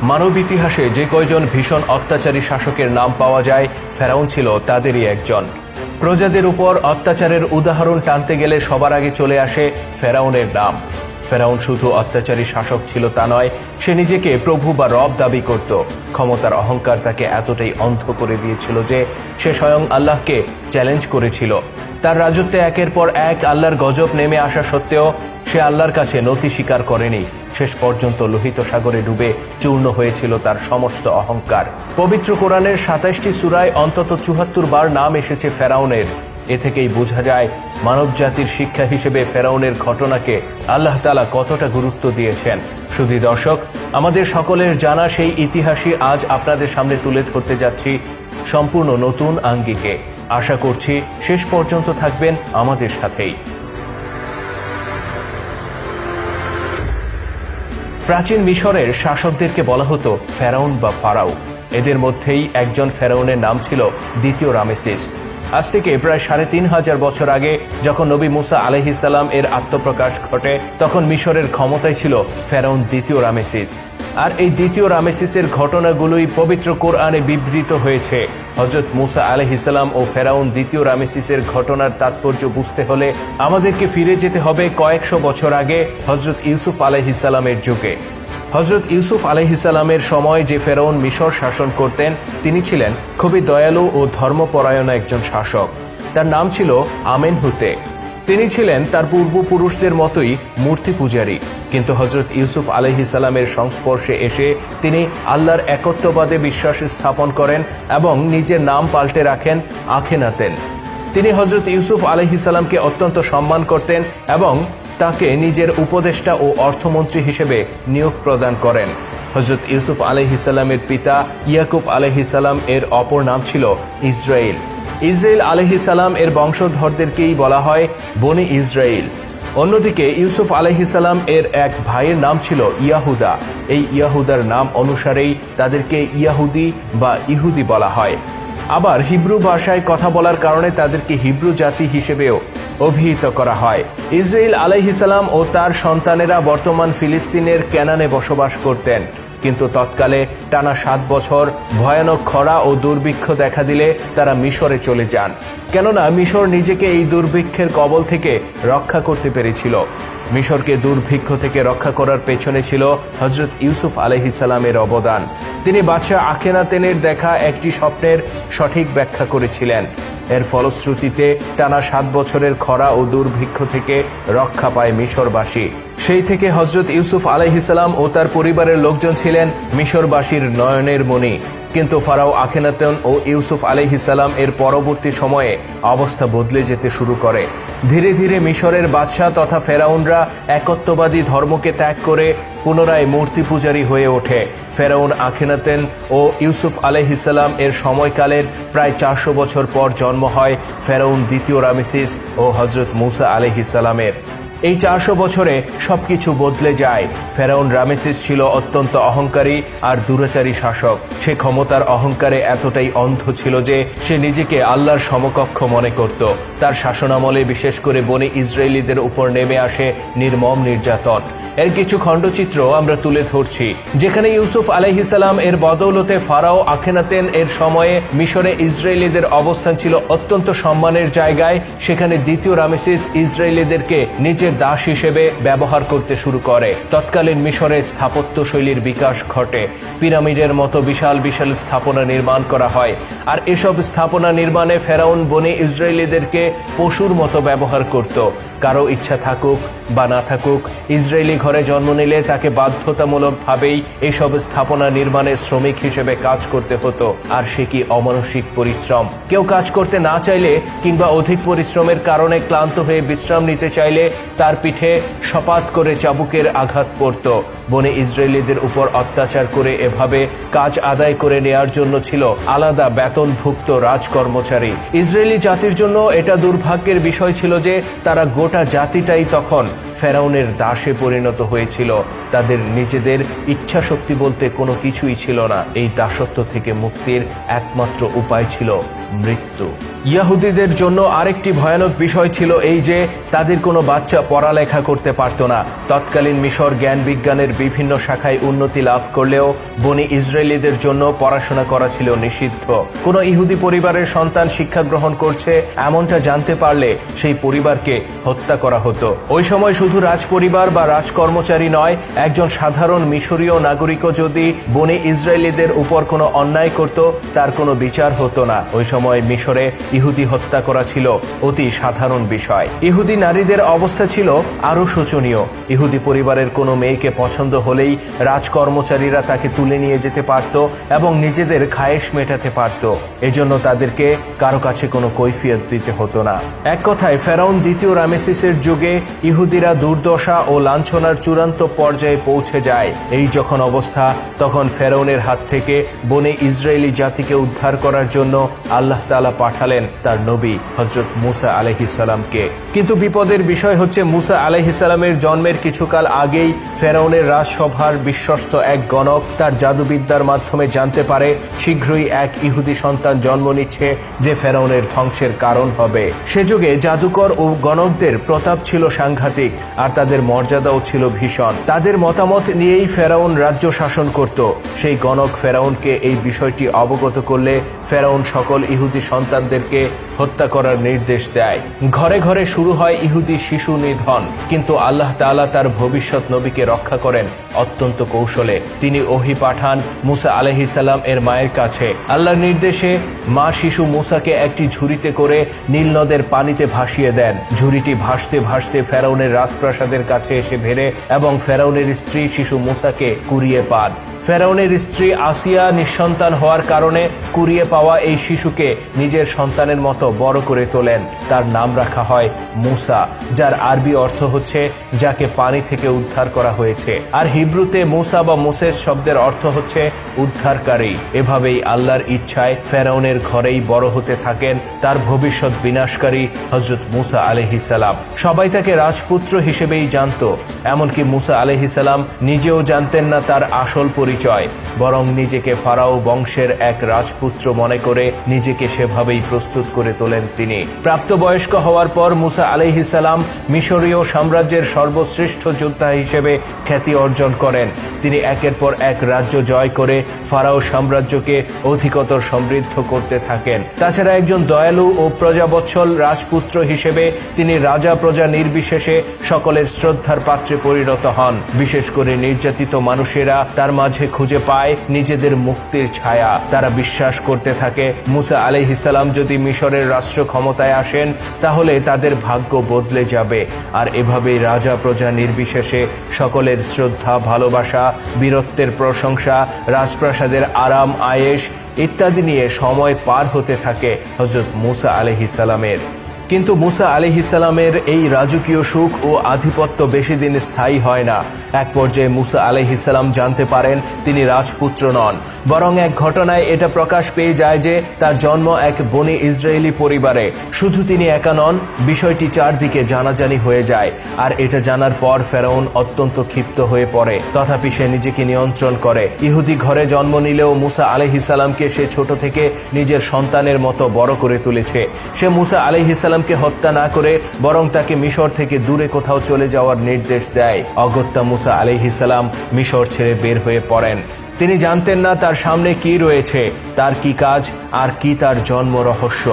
মানব ইতিহাসে যে কয়জন ভীষণ অত্যাচারী শাসকের নাম পাওয়া যায়, ফেরাউন ছিল তাদেরই একজন। প্রজাদের উপর অত্যাচারের উদাহরণ টানতে গেলে সবার আগে চলে আসে ফেরাউনের নাম। ফেরাউন শুধু অত্যাচারী শাসক ছিল তা নয়, সে নিজেকে প্রভু বা রব দাবি করত। ক্ষমতার অহংকার তাকে এতটাই অন্ধ করে দিয়েছিল যে সে স্বয়ং আল্লাহকে চ্যালেঞ্জ করেছিল। তার রাজত্বে একের পর এক আল্লাহর গজব নেমে আসা সত্ত্বেও সে আল্লাহর কাছে নতি স্বীকার করেনি। শেষ পর্যন্ত লোহিত সাগরে ডুবে চূর্ণ হয়েছিল তার সমস্ত অহংকার। পবিত্র কোরআনের ২৭টি সূরায় অন্তত ৭৪ বার নাম এসেছে ফেরাউনের। এ থেকেই বোঝা যায় মানব জাতির শিক্ষা হিসেবে ফেরাউনের ঘটনাকে আল্লাহ তাআলা কতটা গুরুত্ব দিয়েছেন। শুধু দর্শক, আমাদের সকলের জানা সেই ইতিহাসই আজ আপনাদের সামনে তুলে ধরতে যাচ্ছি সম্পূর্ণ নতুন আঙ্গিকে। আশা করছি শেষ পর্যন্ত থাকবেন আমাদের সাথেই। প্রাচীন মিশরের শাসকদেরকে বলা হতো ফেরাউন বা ফারাও। এদের মধ্যেই একজন ফেরাউনের নাম ছিল দ্বিতীয় রামেসিস। আজ থেকে প্রায় ৩৫০০ বছর আগে যখন নবী মুসা আলাইহিস সালাম এর আত্মপ্রকাশ ঘটে, তখন মিশরের ক্ষমতায় ছিল ফেরাউন দ্বিতীয় রামেসিস। আর এই দ্বিতীয় রামেসিসের ঘটনাগুলোই পবিত্র কোরআনে বিবৃত হয়েছে। হযরত মুসা আলাইহিস সালাম ও ফেরাউন দ্বিতীয় রামেসিসের ঘটনার তাৎপর্য বুঝতে হলে আমাদেরকে ফিরে যেতে হবে কয়েকশো বছর আগে হযরত ইউসুফ আলাইহিস সালামের যুগে। হযরত ইউসুফ আলাইহিস সালামের সময় যে ফেরাউন মিশর শাসন করতেন, তিনি ছিলেন খুবই দয়ালু ও ধর্মপরায়ণ একজন শাসক। তার নাম ছিল আমেনহুতে। তিনি ছিলেন তার পূর্বপুরুষদের মতোই মূর্তি পূজারী। কিন্তু হযরত ইউসুফ আলাইহিস সালামের সংস্পর্শে এসে তিনি আল্লাহর একত্ববাদে বিশ্বাস স্থাপন করেন এবং নিজের নাম পাল্টে রাখেন আখেনাতেন। তিনি হযরত ইউসুফ আলাইহিস সালামকে অত্যন্ত সম্মান করতেন এবং তাকে নিজের উপদেষ্টা ও অর্থমন্ত্রী হিসেবে নিয়োগ প্রদান করেন। হযরত ইউসুফ আলাইহিস সালামের পিতা ইয়াকুব আলাইহিস সালাম এর অপর নাম ছিল ইসরাইল। ইসরাইল আলাইহিস সালাম এর বংশধরদেরকেই বলা হয় বনি ইসরাইল। অন্যদিকে ইউসুফ আলাইহিস সালাম এর এক ভাইয়ের নাম ছিল ইয়াহুদা। এই ইয়াহুদার নাম অনুসারেই তাদেরকে ইয়াহুদি বা ইহুদি বলা হয়। আবার হিব্রু ভাষায় কথা বলার কারণে তাদেরকে হিব্রু জাতি হিসেবেও অভিহিত করা হয়। ইসরাইল আলাইহিস সালাম ও তার সন্তানেরা বর্তমান ফিলিস্তিনের কেনানে বসবাস করতেন। কিন্তু তৎকালে টানা ৭ বছর ভয়ানক খরা ও দুর্ভিক্ষ দেখা দিলে তারা মিশরে চলে যান, কেননা মিশর নিজেকে এই দুর্ভিক্ষের কবল থেকে রক্ষা করতে পেরেছিল। মিশরকে দুর্ভিক্ষ থেকে রক্ষা করার পেছনে ছিল হযরত ইউসুফ আলাইহিস সালামের অবদান। তিনি বাদশাহ আখেনাতেনের দেখা একটি স্বপ্নের সঠিক ব্যাখ্যা করেছিলেন। এর ফলশ্রুতিতে টানা ৭ বছরের খরা ও দুর্ভিক্ষ থেকে রক্ষা পায় মিশরবাসী। সেই থেকে হযরত ইউসুফ আলাইহিস সালাম ও তার পরিবারের লোকজন ছিলেন মিশরবাসীর নয়নের মণি। কিন্তু ফারাও আখেনাতেন ও ইউসুফ আলাইহিস সালাম এর পরবর্তী সময়ে অবস্থা বদলে যেতে শুরু করে। ধীরে ধীরে মিশরের বাদশাহ তথা ফেরাউনরা একত্ববাদী ধর্মকে ত্যাগ করে পুনরায় মূর্তি পূজারী হয়ে ওঠে। ফেরাউন আখেনাতেন ও ইউসুফ আলাইহিস সালাম এর সময়কালের প্রায় ৪০০ বছর পর জন্ম হয় ফেরাউন দ্বিতীয় রামেসিস ও হযরত মুসা আলাইহিস সালামের। এই ৪০০ বছরে সবকিছু বদলে যায়। ফেরাউন রামেসিস ছিল অত্যন্ত অহংকারী আর দুরাচারী শাসক। সে ক্ষমতার অহংকারে এতটাই অন্ধ ছিল যে সে নিজেকে আল্লাহর সমকক্ষ মনে করত। তার শাসনামলে বিশেষ করে বনি ইসরায়েলিদের উপর নেমে আসে নির্মম নির্যাতন। এর কিছু খণ্ডচিত্র আমরা তুলে ধরছি, যেখানে ইউসুফ আলাইহিস সালাম এর বদৌলতে ফারাও আখেনাতেন এর সময়ে মিশরে ইসরায়েলিদের অবস্থান ছিল অত্যন্ত সম্মানের জায়গায়। সেখানে দ্বিতীয় রামেসিস ইসরায়েলিদেরকে নিজের দাস হিসেবে ব্যবহার করতে শুরু করে। তৎকালীন মিশরে স্থাপত্য শৈলীর বিকাশ ঘটে। পিরামিডের মতো বিশাল বিশাল স্থাপনা নির্মাণ করা হয়। আর এসব স্থাপনা নির্মাণে ফেরাউন বনি ইসরায়েলিদেরকে পশুর মতো ব্যবহার করত। কারো ইচ্ছা থাকুক বা না থাকুক, ইসরায়েলি ঘরে জন্ম নিলে তাকে বাধ্যতামূলকভাবেই এসব স্থাপনা নির্মাণে শ্রমিক হিসেবে কাজ করতে হতো। আর সে কি অমানসিক পরিশ্রম! কেউ কাজ করতে না চাইলে কিংবা অধিক পরিশ্রমের কারণে ক্লান্ত হয়ে বিশ্রাম নিতে চাইলে তার পিঠে সপাত করে চাবুকের আঘাত পড়ত। বনে ইসরায়েলিদের উপর অত্যাচার করে এভাবে কাজ আদায় করে নেয়ার জন্য ছিল আলাদা বেতনভুক্ত রাজকর্মচারী। ইসরায়েলি জাতির জন্য এটা দুর্ভাগ্যের বিষয় ছিল যে তারা গোটা জাতিটাই তখন ফেরাউনের দাসে পরিণত হয়েছিল। তাদের নিজেদের ইচ্ছা শক্তি বলতে কোনো কিছুই ছিল না। এই দাসত্ব থেকে মুক্তির একমাত্র উপায় ছিল মৃত্যু। ইহুদিদের জন্য আরেকটি ভয়ানক বিষয় ছিল এই যে তাদের কোনো বাচ্চা পড়ালেখা করতে পারত না। তৎকালীন মিশর জ্ঞান বিজ্ঞানের বিভিন্ন শাখায় উন্নতি লাভ করলেও বনি ইসরায়েলিদের জন্য পড়াশোনা করা ছিল নিষিদ্ধ। কোনো ইহুদি পরিবারের সন্তান শিক্ষা গ্রহণ করছে এমনটা জানতে পারলে সেই পরিবারকে হত্যা করা হতো। ওই সময় শুধু রাজপরিবার বা রাজকর্মচারী নয়, একজন সাধারণ মিশরীয় নাগরিকও যদি বনি ইসরায়েলিদের উপর কোনো অন্যায় করত তার কোনো বিচার হতো না। ওই সময় মিশরে ইহুদি হত্যা করা ছিল অতি সাধারণ বিষয়। ইহুদি নারীদের অবস্থা ছিল আরো শোচনীয়। ইহুদি পরিবারের কোনো মেয়েকে পছন্দ হলেই রাজকর্মচারীরা তাকে তুলে নিয়ে যেতে পারত এবং নিজেদের খায়েশ মেটাতে পারত। এজন্য তাদেরকে কারো কাছে কোনো কৈফিয়ত দিতে হতো না। এক কথায় ফেরাউন দ্বিতীয় রামেসিসের যুগে ইহুদিরা দুর্দশা ও লাঞ্ছনার চূড়ান্ত পর্যায়ে পৌঁছে যায়। এই যখন অবস্থা, তখন ফেরাউনের হাত থেকে বনে ইসরায়েলি জাতিকে উদ্ধার করার জন্য আল্লাহ তাআলা পাঠালেন তার নবী হযরত মুসা আলাইহিস সালামকে। কিন্তু বিপদের বিষয় হচ্ছে মুসা আলাইহিস সালামের জন্মের কিছুকাল আগেই ফেরাউনের রাজসভার বিশ্বস্ত এক গণক তার জাদুবিদ্যার মাধ্যমে জানতে পারে শীঘ্রই এক ইহুদি সন্তান জন্ম নিচ্ছে যে ফেরাউনের ধ্বংসের কারণ হবে। সে যুগে জাদুকর ও গণকদের প্রতাপ ছিল সাংঘাতিক, আর তাদের মর্যাদাও ছিল ভীষণ। তাদের মতামত নিয়েই ফেরাউন রাজ্য শাসন করত। সেই গণক ফেরাউনকে এই বিষয়টি অবগত করলে ফেরাউন সকল ইহুদি সন্তানদেরকে হত্যা করার নির্দেশ দেয়। ঘরে ঘরে শুরু হয় ইহুদি শিশু নিধন। কিন্তু আল্লাহ তাআলা তার ভবিষ্যৎ নবীকে রক্ষা করেন অত্যন্ত কৌশলে। তিনি ওহী পাঠান মুসা আলাইহিস সালাম এর মায়ের কাছে। আল্লাহর নির্দেশে মা শিশু মুসাকে একটি ঝুড়িতে করে নীল নদের পানিতে ভাসিয়ে দেন। ঝুড়িটি ভাসতে ভাসতে ফেরাউনের রাজপ্রাসাদের কাছে এসে ভেড়ে এবং ফেরাউনের স্ত্রী শিশু মুসাকে কুড়িয়ে পান। ফেরাউনের স্ত্রী আসিয়া নিঃসন্তান হওয়ার কারণে কুড়িয়ে পাওয়া এই শিশুকে নিজের সন্তানের মতো বড় করে তোলেন। তার নাম রাখা হয় মুসা, যার আরবি অর্থ হচ্ছে যাকে পানি থেকে উদ্ধার করা হয়েছে। আর হিব্রুতে মুসা বা মুসেস শব্দের অর্থ হচ্ছে উদ্ধারকারী। এভাবেই আল্লাহর ইচ্ছায় ফেরাউনের ঘরেই বড় হতে থাকেন তার ভবিষ্যৎ বিনাশকারী হযরত মুসা আলাইহিস সালাম। সবাই তাকে রাজপুত্র হিসেবেই জানত। এমনকি মুসা আলাইহিস সালাম নিজেও জানতেন না তার আসল পরিচয়, বরং নিজেকে ফারাও বংশের এক রাজপুত্র মনে করে নিজেকে সেভাবেই প্রস্তুত করে তোলেন তিনি। প্রাপ্তবয়স্ক হওয়ার পর মুসা আলাইহিস সালাম মিশরীয় সাম্রাজ্যের সর্বশ্রেষ্ঠ যোদ্ধা হিসেবে খ্যাতি অর্জন করেন। তিনি একের পর এক রাজ্য জয় করে ফারাও সাম্রাজ্যকে অধিকতর সমৃদ্ধ করতে থাকেন। তাছাড়া একজন দয়ালু ও প্রজাবৎসল রাজপুত্র হিসেবে তিনি রাজা প্রজা নির্বিশেষে সকলের শ্রদ্ধার পাত্রে পরিণত হন। বিশেষ করে নির্যাতিত মানুষেরা তার মাঝে খুঁজে পায় নিজেদের মুক্তির ছায়া। তারা বিশ্বাস করতে থাকে মুসা আলাইহিস সালাম যদি মিশরের রাষ্ট্র ক্ষমতায় আসেন তাহলে তাদের ভাগ্য বদলে যাবে। আর এভাবেই রাজা প্রজা নির্বিশেষে সকলের শ্রদ্ধা, ভালোবাসা, বীরত্বের প্রশংসা, রাজপ্রাসাদের আরাম আয়েশ ইত্যাদি নিয়ে সময় পার হতে থাকে হযরত মুসা আলাইহিস সালামের। কিন্তু মুসা আলাইহিস সালামের এই রাজকীয় সুখ ও আধিপত্য বেশি দিন স্থায়ী হয় না। এক পর্যায়ে মুসা আলাইহিস সালাম জানতে পারেন তিনি রাজপুত্র নন, বরং এক ঘটনায় এটা প্রকাশ পেয়ে যায় যে তার জন্ম এক বনি ইসরায়েলি পরিবারে। শুধু তিনি একা নন, বিষয়টি চারদিকে জানাজানি হয়ে যায়। আর এটা জানার পর ফেরাউন অত্যন্ত ক্ষিপ্ত হয়ে পড়ে। তথাপি সে নিজেকে নিয়ন্ত্রণ করে। ইহুদি ঘরে জন্ম নিলেও মুসা আলাইহিস সালামকে সে ছোট থেকে নিজের সন্তানের মতো বড় করে তুলেছে। সে মুসা আলাইহিস সালাম কে হত্যা না করে বরং তাকে মিশর থেকে দূরে কোথাও চলে যাওয়ার নির্দেশ দেয়। অগত্যা মুসা আলাইহিস সালাম মিশর ছেড়ে বের হয়ে পড়েন। তিনি জানতেন না তার সামনে কি রয়েছে, তার কি কাজ আর কি তার জন্ম রহস্য।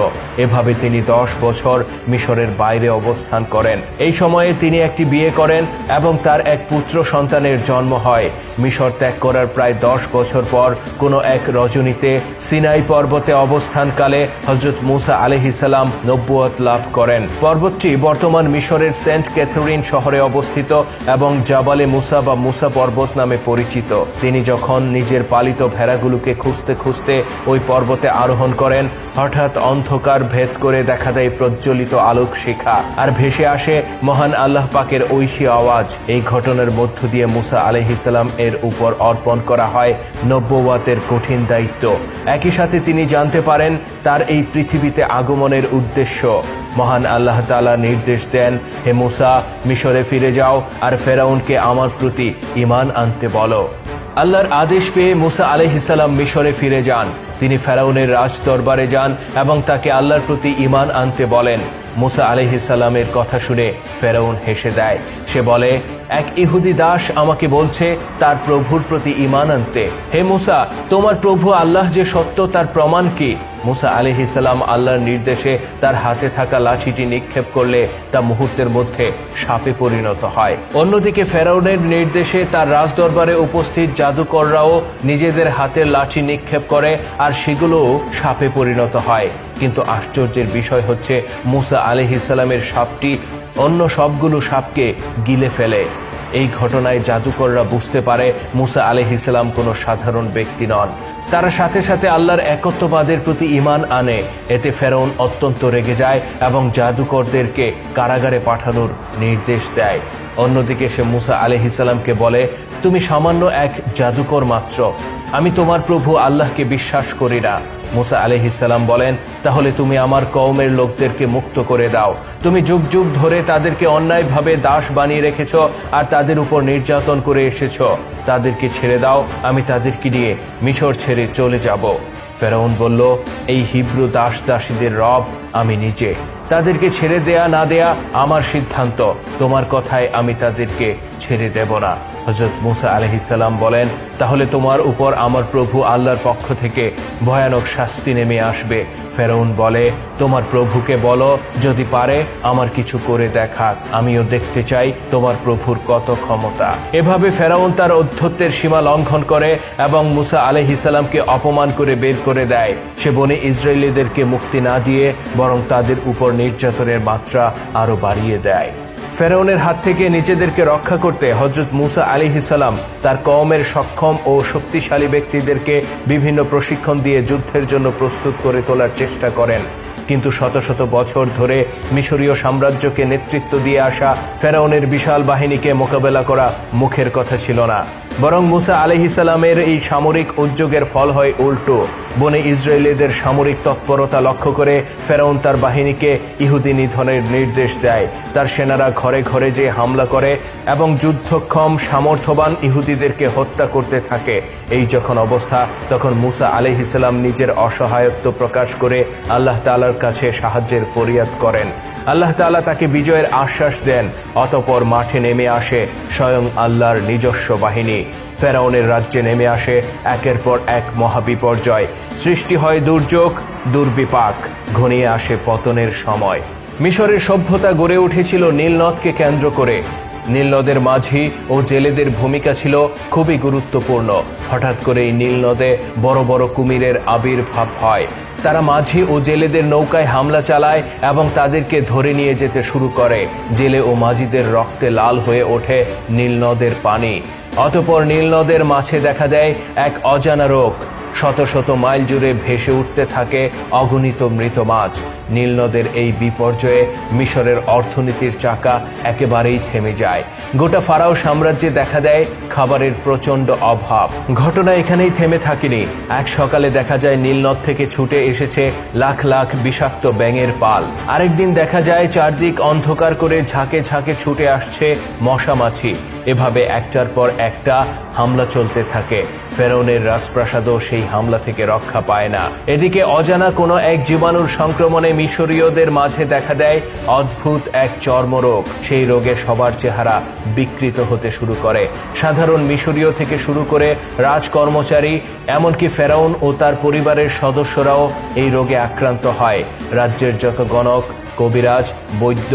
এভাবে তিনি 10 বছর মিশরের বাইরে অবস্থান করেন। এই সময়ে তিনি একটি বিয়ে করেন এবং তার এক পুত্র সন্তানের জন্ম হয়। মিশর ত্যাগ করার প্রায় 10 বছর পর কোনো এক রজনীতে সিনাই পর্বতে অবস্থানকালে হযরত মুসা আলাইহিস সালাম নবুয়ত লাভ করেন। পর্বতটি বর্তমান মিশরের সেন্ট ক্যাথরিন শহরে অবস্থিত এবং জাবালে মুসা বা মুসা পর্বত নামে পরিচিত। তিনি যখন নিজের পালিত ভেড়াগুলোকে খুঁজতে খুঁজতে ওই পর্বতে আরোহণ করেন। হঠাৎ অন্ধকার ভেদ করে দেখা দেয় প্রজ্বলিত আলোক শিখা, আর ভেসে আসে মহান আল্লাহ পাকের ঐশী আওয়াজ। এই ঘটনার মধ্য দিয়ে মুসা আলাইহিস সালাম এর উপর অর্পণ করা হয় নবুওয়াতের কঠিন দায়িত্ব। একই সাথে তিনি জানতে পারেন তার এই পৃথিবীতে আগমনের উদ্দেশ্য। মহান আল্লাহ তাআলা নির্দেশ দেন, হে মুসা, মিশরে ফিরে যাও আর ফেরাউনকে আমার প্রতি ঈমান আনতে বলো। আল্লাহর আদেশ পেয়ে মুসা আলাইহিস সালাম মিশরে ফিরে যান। তিনি ফেরাউনের রাজ দরবারে যান এবং তাকে আল্লাহর প্রতি ঈমান আনতে বলেন। মুসা আলাইহিস সালামের কথা শুনে ফেরাউন হেসে দেয়। সে বলে, এক ইহুদি দাস আমাকে বলছে তার প্রভুর প্রতি ঈমান আনতে। হে মুসা, তোমার প্রভু আল্লাহ যে সত্য তার প্রমাণ কি? মুসা আলাইহিস সালাম আল্লাহর নির্দেশে তার হাতে থাকা লাঠিটি নিক্ষেপ করলে তা মুহূর্তের মধ্যে সাপে পরিণত হয়। অন্যদিকে ফেরাউনের নির্দেশে তার রাজদরবারে উপস্থিত জাদুকররাও নিজেদের হাতের লাঠি নিক্ষেপ করে আর সেগুলোও সাপে পরিণত হয়। কিন্তু আশ্চর্যের বিষয় হচ্ছে মুসা আলাইহিস সালামের সাপটি অন্য সবগুলো সাপকে গিলে ফেলে। এই ঘটনায় জাদুকররা বুঝতে পারে মুসা আলাইহিস সালাম কোনো সাধারণ ব্যক্তি নন। তারা সাথে সাথে আল্লাহর একত্ববাদের প্রতি ঈমান আনে। এতে ফেরাউন অত্যন্ত রেগে যায় এবং জাদুকরদেরকে কারাগারে পাঠানোর নির্দেশ দেয়। অন্যদিকে সে মুসা আলাইহিস সালামকে বলে, তুমি সামান্য এক জাদুকর মাত্র, আমি তোমার প্রভু আল্লাহকে বিশ্বাস করি না। মুসা আলাইহিস সালাম বলেন, তাহলে তুমি আমার কওমের লোকদেরকে মুক্ত করে দাও। তুমি যুগ যুগ ধরে তাদেরকে অন্যায়ভাবে দাস বানিয়ে রেখেছ আর তাদের উপর নির্যাতন করে এসেছ। তাদেরকে ছেড়ে দাও, আমি তাদেরকে নিয়ে মিশর ছেড়ে চলে যাব। ফেরাউন বলল, এই হিব্রু দাস দাসীদের রব আমি নিজে। তাদেরকে ছেড়ে দেয়া না দেয়া আমার সিদ্ধান্ত। তোমার কথায় আমি তাদেরকে ছেড়ে দেব না। হযরত মুসা আলাইহিস সালাম বলেন, তাহলে তোমার উপর আমার প্রভু আল্লাহর পক্ষ থেকে ভয়ানক শাস্তি নেমে আসবে। ফেরাউন বলে, তোমার প্রভুকে বলো যদি পারে আমার কিছু করে দেখাক, আমিও দেখতে চাই তোমার প্রভুর কত ক্ষমতা। এভাবে ফেরাউন তার অধ্যত্বের সীমা লঙ্ঘন করে এবং মুসা আলাইহিস সালামকে অপমান করে বের করে দেয়। সে বনে ইসরায়েলীদেরকে মুক্তি না দিয়ে বরং তাদের উপর নির্যাতনের মাত্রা আরো বাড়িয়ে দেয়। ফেরাউনের হাত থেকে নিজেদেরকে রক্ষা করতে হযরত মুসা আলাইহিস সালাম তার কওমের সক্ষম ও শক্তিশালী ব্যক্তিদেরকে বিভিন্ন প্রশিক্ষণ দিয়ে যুদ্ধের জন্য প্রস্তুত করে তোলার চেষ্টা করেন। কিন্তু শত শত বছর ধরে মিশরীয় সাম্রাজ্যকে নেতৃত্ব দিয়ে আসা ফেরাউনের বিশাল বাহিনীকে মোকাবেলা করা মুখের কথা ছিল না। বরং মুসা আলাইহিস সালামের এই সামরিক উদ্যোগের ফল হয় উল্টো। বনে ইসরায়েলীদের সামরিক তৎপরতা লক্ষ্য করে ফেরাউন তার বাহিনীকে ইহুদি নিধনের নির্দেশ দেয়। তার সেনারা ঘরে ঘরে যে হামলা করে এবং যুদ্ধক্ষম সামর্থ্যবান ইহুদিদেরকে হত্যা করতে থাকে। এই যখন অবস্থা, তখন মুসা আলাইহিস সালাম নিজের অসহায়ত্ব প্রকাশ করে আল্লাহ তাআলার কাছে সাহায্যের ফরিয়াদ করেন। আল্লাহ তাআলা তাকে বিজয়ের আশ্বাস দেন। অতঃপর মাঠে নেমে আসে স্বয়ং আল্লাহর নিজস্ব বাহিনী। ফেরাউনের রাজ্যে নেমে আসে একের পর এক মহাবিপর্যয়। সৃষ্টি হয় দুর্যোগ, দুর্বিপাক, ঘনিয়ে আসে পতনের সময়। মিশরের সভ্যতা গড়ে উঠেছিল নীলনদকে কেন্দ্র করে। নীলনদের মাঝি ও জেলেদের ভূমিকা ছিল খুবই গুরুত্বপূর্ণ। হঠাৎ করে এই নীলনদে বড় বড় কুমিরের আবির্ভাব হয়। তারা মাঝি ও জেলেদের নৌকায় হামলা চালায় এবং তাদেরকে ধরে নিয়ে যেতে শুরু করে। জেলে ও মাঝিদের রক্তে লাল হয়ে ওঠে নীলনদের পানি। অতঃপর নীলনদের মাঝে দেখা দেয় এক অজানা রোগ। শত শত মাইল জুড়ে ভেসে উঠতে থাকে অগণিত মৃত মাছ। নীলনদের এই বিপর্যয়ে মিশরের অর্থনীতির চাকা একেবারেই থেমে যায়। গোটা ফারাও সাম্রাজ্যে দেখা দেয় খাবারের প্রচণ্ড অভাব। ঘটনা এখানেই থেমে থাকেনি। এক সকালে দেখা যায় নীলনদ থেকে ছুটে এসেছে লাখ লাখ বিষাক্ত ব্যাঙের পাল। আরেকদিন দেখা যায় চারদিক অন্ধকার করে ঝাঁকে ঝাঁকে ছুটে আসছে মশা মাছি। এভাবে একটার পর একটা হামলা চলতে থাকে। ফেরাউনের রাজপ্রাসাদও সেই হামলা থেকে রক্ষা পায় না। এদিকে অজানা কোনো এক জীবাণুর সংক্রমণে মিশরীয়দের মাঝে দেখা দেয় অদ্ভুত এক চর্মরোগ। সেই রোগে সবার চেহারা বিকৃত হতে শুরু করে। সাধারণ মিশরীয় থেকে শুরু করে রাজকর্মচারী, এমনকি ফেরাউন ও তার পরিবারের সদস্যরাও এই রোগে আক্রান্ত হয়। রাজ্যের যত গণক, কবিরাজ, বৈদ্য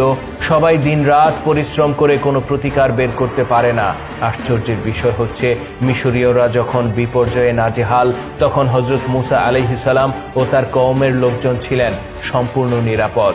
সবাই দিনরাত পরিশ্রম করে কোনো প্রতিকার বের করতে পারে না। আশ্চর্যের বিষয় হচ্ছে মিশরীয়রা যখন বিপর্যয়ে নাজেহাল, তখন হযরত মুসা আলাইহিস সালাম ও তার কওমের লোকজন ছিলেন সম্পূর্ণ নিরাপদ।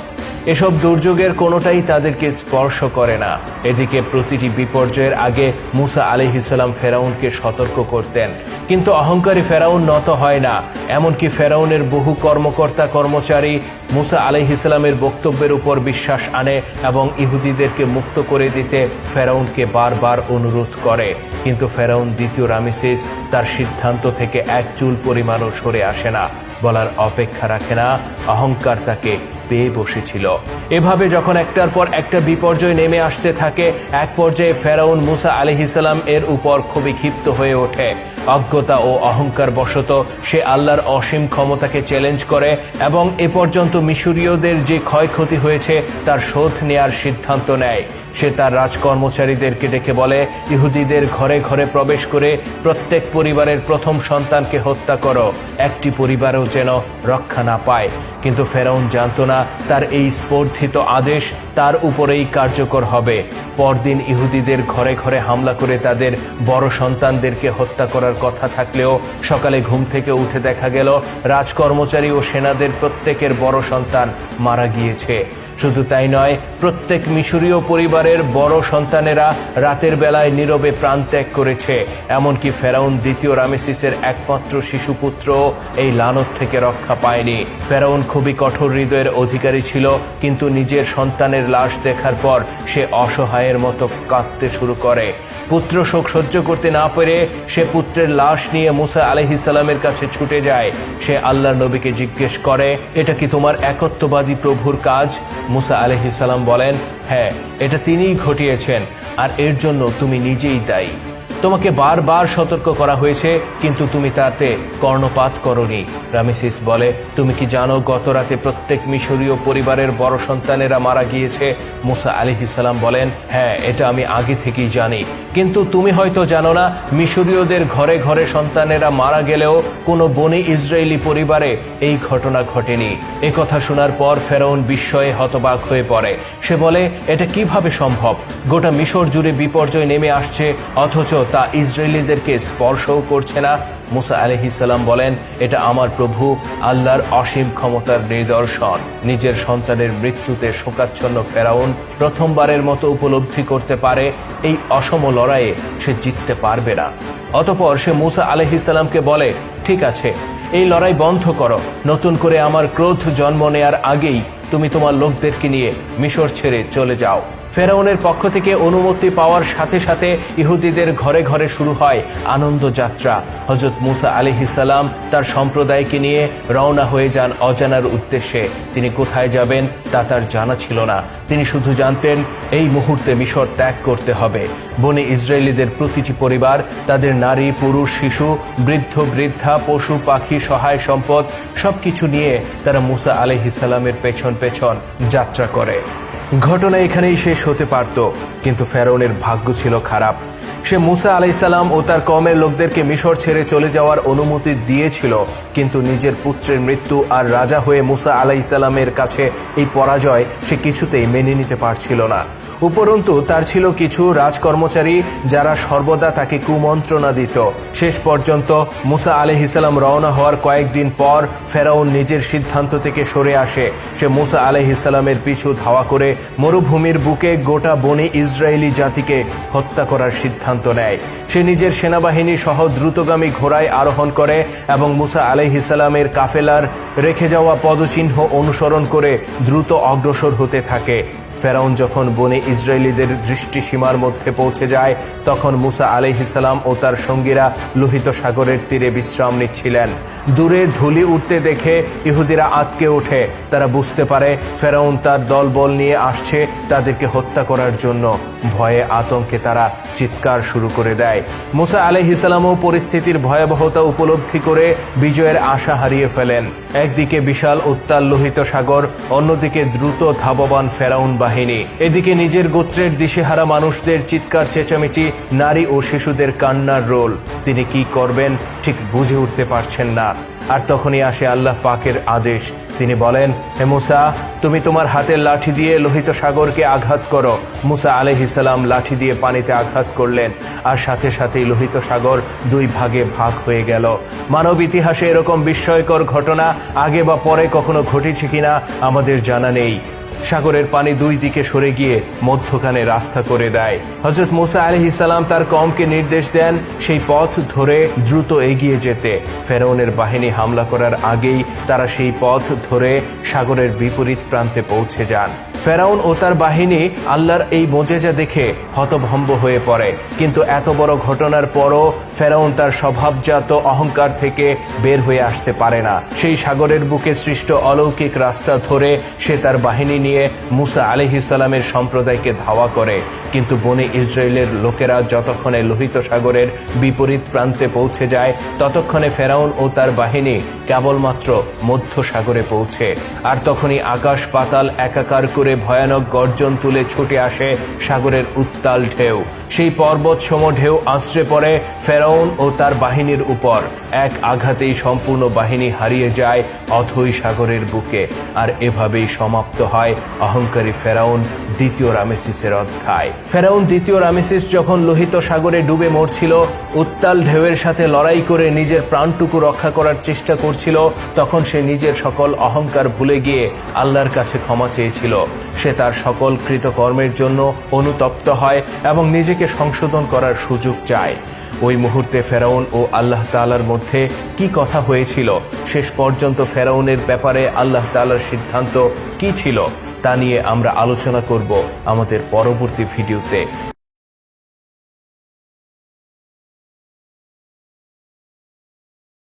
এসব দুর্যোগের কোনোটাই তাদেরকে স্পর্শ করে না। এদিকে প্রতিটি বিপর্যয়ের আগে মুসা আলাইহিস সালাম ফেরাউনকে সতর্ক করতেন, কিন্তু অহংকারী ফেরাউন নত হয় না। এমনকি ফেরাউনের বহু কর্মকর্তা কর্মচারী মুসা আলাইহিস সালামের বক্তব্যের উপর বিশ্বাস আনে এবং ইহুদিদেরকে মুক্ত করে দিতে ফেরাউনকে বারবার অনুরোধ করে, কিন্তু ফেরাউন দ্বিতীয় রামেসিস তার সিদ্ধান্ত থেকে এক চুল পরিমাণও সরে আসে না, বলার অপেক্ষা রাখে না। অহংকার তাকে পেয়ে বসেছিল। এভাবে যখন একটার পর একটা বিপর্যয় নেমে আসতে থাকে, এক পর্যায়ে ফেরাউন মুসা আলাইহিস সালাম এর উপর খুবই ক্ষিপ্ত হয়ে ওঠে। অজ্ঞতা ও অহংকার বশত সে আল্লাহর অসীম ক্ষমতাকে চ্যালেঞ্জ করে এবং এ পর্যন্ত মিশরীয়দের যে ক্ষয়ক্ষতি হয়েছে তার শোধ নেয়ার সিদ্ধান্ত নেয়। সে তার রাজকর্মচারীদেরকে ডেকে বলে, ইহুদিদের ঘরে ঘরে প্রবেশ করে প্রত্যেক পরিবারের প্রথম সন্তানকে হত্যা করো, একটি পরিবারও যেন রক্ষা না পায়। কিন্তু ফেরাউন জানত না তার এই স্পর্ধিত আদেশ তার উপরেই কার্যকর হবে। পরদিন ইহুদিদের ঘরে ঘরে হামলা করে তাদের বড় সন্তানদেরকে হত্যা করার কথা থাকলেও সকালে ঘুম থেকে উঠে দেখা গেল রাজকর্মচারী ও সেনাদের প্রত্যেকের বড় সন্তান মারা গিয়েছে। শুধু তাই নয়, প্রত্যেক মিশরীয় পরিবারের বড় সন্তানেরা রাতের বেলায় নীরবে প্রাণ ত্যাগ করেছে। এমনকি ফেরাউন দ্বিতীয় রামেসিসের একমাত্র শিশুপুত্র এই লানত থেকে রক্ষা পায়নি। ফেরাউন খুবই কঠোর হৃদয়ের অধিকারী ছিল, কিন্তু নিজের সন্তানের লাশ দেখার পর সে অসহায়ের মতো কাঁদতে শুরু করে। পুত্র শোক সহ্য করতে না পেরে সে পুত্রের লাশ নিয়ে মুসা আলাইহিস সালামের কাছে ছুটে যায়। সে আল্লাহর নবীকে জিজ্ঞেস করে, এটা কি তোমার একত্ববাদী প্রভুর কাজ? মুসা আলাইহিস সালাম বলেন, হ্যাঁ, এটা তিনিই ঘটিয়েছেন, আর এর জন্য তুমি নিজেই দায়ী। তোমাকে বারবার সতর্ক করা হয়েছে, কিন্তু তুমি তাতে কর্ণপাত করনি। রামেসিস বলে, তুমি কি জানো গত রাতে প্রত্যেক মিশরীয় পরিবারের বড় সন্তানেরা মারা গিয়েছে? মুসা আলাইহিস সালাম বলেন, হ্যাঁ, এটা আমি আগে থেকেই জানি, কিন্তু তুমি হয়তো জানো না, মিশরীয়দের ঘরে ঘরে সন্তানেরা মারা গেলেও কোনো বনি ইসরায়েলি পরিবারে এই ঘটনা ঘটেনি। এ কথা শোনার পর ফেরাউন বিস্ময়ে হতবাক হয়ে পড়ে। সে বলে, এটা কিভাবে সম্ভব? গোটা মিশর জুড়ে বিপর্যয় নেমে আসছে, অথচ তা ইসরায়েলিদেরকে স্পর্শও করছে না। মুসা আলাইহিস সালাম বলেন, এটা আমার প্রভু আল্লাহর অসীম ক্ষমতার নিদর্শন। নিজের সন্তানের মৃত্যুতে শোকাচ্ছন্ন ফেরাউন প্রথমবারের মতো উপলব্ধি করতে পারে এই অসম লড়াইয়ে সে জিততে পারবে না। অতঃপর সে মুসা আলাইহিস সালামকে বলে, ঠিক আছে, এই লড়াই বন্ধ করো। নতুন করে আমার ক্রোধ জন্ম নেয়ার আগেই তুমি তোমার লোকদেরকে নিয়ে মিশর ছেড়ে চলে যাও। ফেরাউনের পক্ষ থেকে অনুমতি পাওয়ার সাথে সাথে ইহুদিদের ঘরে ঘরে শুরু হয় আনন্দ যাত্রা। হযরত মুসা আলাইহিস সালাম তার সম্প্রদায়কে নিয়ে রওনা হয়ে যান অজানার উদ্দেশ্যে। তিনি কোথায় যাবেন তা তার জানা ছিল না। তিনি শুধু জানতেন এই মুহূর্তে মিশর ত্যাগ করতে হবে। বনি ইসরায়েলিদের প্রতিটি পরিবার তাদের নারী, পুরুষ, শিশু, বৃদ্ধ, বৃদ্ধা, পশু, পাখি, সহায় সম্পদ সবকিছু নিয়ে তারা মুসা আলাইহিস সালামের পেছন পেছন যাত্রা করে। ঘটনা এখানেই শেষ হতে পারত, কিন্তু ফেরাউনের ভাগ্য ছিল খারাপ। সে মুসা আলাইহিস সালাম ও তার কওমের লোকদেরকে মিশর ছেড়ে চলে যাওয়ার অনুমতি দিয়েছিল, কিন্তু নিজের পুত্রের মৃত্যু আর রাজা হয়ে মুসা আলাইহিস সালামের কাছে এই পরাজয় সে কিছুতেই মেনে নিতে পারছিল না। উপরন্তু তার ছিল কিছু রাজকর্মচারী যারা সর্বদা তাকে কুমন্ত্রণা দিত। শেষ পর্যন্ত মুসা আলাইহিস সালাম রওনা হওয়ার কয়েকদিন পর ফেরাউন নিজের সিদ্ধান্ত থেকে সরে আসে। সে মুসা আলাইহিস সালামের পিছু ধাওয়া করে মরুভূমির বুকে গোটা বনি ইসরায়েলি জাতিকে হত্যা করার সিদ্ধান্ত নেয়। সে নিজের সেনাবাহিনী সহ দ্রুতগামী ঘোড়ায় আরোহণ করে এবং মুসা আলাইহিস সালামের কাফেলার রেখে যাওয়া পদচিহ্ন অনুসরণ করে দ্রুত অগ্রসর হতে থাকে। ফেরাউন যখন বনে ইসরায়েলিদের দৃষ্টিসীমার মধ্যে পৌঁছে যায়, তখন মুসা আলাইহিস সালাম ও তার সঙ্গীরা লোহিত সাগরের তীরে বিশ্রাম নিচ্ছিলেন। দূরে ধুলি উঠতে দেখে ইহুদিরা আঁতকে ওঠে। তারা বুঝতে পারে ফেরাউন তার দলবল নিয়ে আসছে তাদেরকে হত্যা করার জন্য। ভয়ে আতঙ্কে তারা চিৎকার শুরু করে দেয়। মুসা আলাইহিস সালামও পরিস্থিতির ভয়াবহতা উপলব্ধি করে বিজয়ের আশা হারিয়ে ফেলেন। একদিকে বিশাল উত্তাল লোহিত সাগর, অন্যদিকে দ্রুত ধাবমান ফেরাউন বাহিনী। এদিকে নিজের গোত্রের দিশেহারা মানুষদের চিৎকার চেঁচামেচি, নারী ও শিশুদের কান্নার রোল। তিনি কি করবেন ঠিক বুঝে উঠতে পারছেন না। আর তখনই আসে আল্লাহ পাকের আদেশ। তিনি বলেন, হে মুসা, তুমি তোমার হাতের লাঠি দিয়ে লোহিত সাগরকে আঘাত করো। মুসা আলাইহিস সালাম লাঠি দিয়ে পানিতে আঘাত করলেন, আর সাথে সাথেই লোহিত সাগর দুই ভাগে ভাগ হয়ে গেল। মানব ইতিহাসে এরকম বিস্ময়কর ঘটনা আগে বা পরে কখনো ঘটেছে কিনা আমাদের জানা নেই। সাগরের পানি দুই দিকে সরে গিয়ে মধ্যখানে রাস্তা করে দেয়। হযরত মূসা আলাইহিস সালাম তার কওমকে নির্দেশ দেন সেই পথ ধরে দ্রুত এগিয়ে যেতে। ফেরাউনের বাহিনী হামলা করার আগেই তারা সেই পথ ধরে সাগরের বিপরীত প্রান্তে পৌঁছে যান। ফেরাউন ও তার বাহিনী আল্লাহর এই মোজেজা দেখে হতভম্ব হয়ে পড়ে, কিন্তু এত বড় ঘটনার পরও ফেরাউন তার স্বভাবজাত অহংকার থেকে বের হয়ে আসতে পারে না। সেই সাগরের বুকে সৃষ্ট অলৌকিক রাস্তা ধরে সে তার বাহিনী নিয়ে মূসা আলাইহিস সালামের সম্প্রদায়কে ধাওয়া করে। কিন্তু বনে ইসরায়েলের লোকেরা যতক্ষণে লোহিত সাগরের বিপরীত প্রান্তে পৌঁছে যায়, ততক্ষণে ফেরাউন ও তার বাহিনী কেবলমাত্র মধ্য সাগরে পৌঁছে। আর তখনই আকাশ পাতাল একাকার করে ভয়ানক গর্জন তুলে ছুটে আসে সাগরের উত্তাল ঢেউ। সেই পর্বত সম ঢেউ আশ্রে পড়ে ফেরাউন ও তার বাহিনীর উপর। এক আঘাতেই সম্পূর্ণ বাহিনী হারিয়ে যায় অথই সাগরের বুকে। আর এভাবেই সমাপ্ত হয় অহংকারী ফেরাউন দ্বিতীয় রামেসিসের অধ্যায়। ফেরাউন দ্বিতীয় রামেসিস যখন লোহিত সাগরে ডুবে মরছিল, উত্তাল ঢেউয়ের সাথে লড়াই করে নিজের প্রাণটুকু রক্ষা করার চেষ্টা করছিল, তখন সে নিজের সকল অহংকার ভুলে গিয়ে আল্লাহর কাছে ক্ষমা চেয়েছিল। সে তার সকল কৃতকর্মের জন্য অনুতপ্ত হয় এবং নিজেকে সংশোধন করার সুযোগ চায়। ওই মুহূর্তে ফেরাউন ও আল্লাহ তাআলার মধ্যে কি কথা হয়েছিল, শেষ পর্যন্ত ফেরাউনের ব্যাপারে আল্লাহ তাআলার সিদ্ধান্ত কি ছিল, তা নিয়ে আমরা আলোচনা করব আমাদের পরবর্তী ভিডিওতে।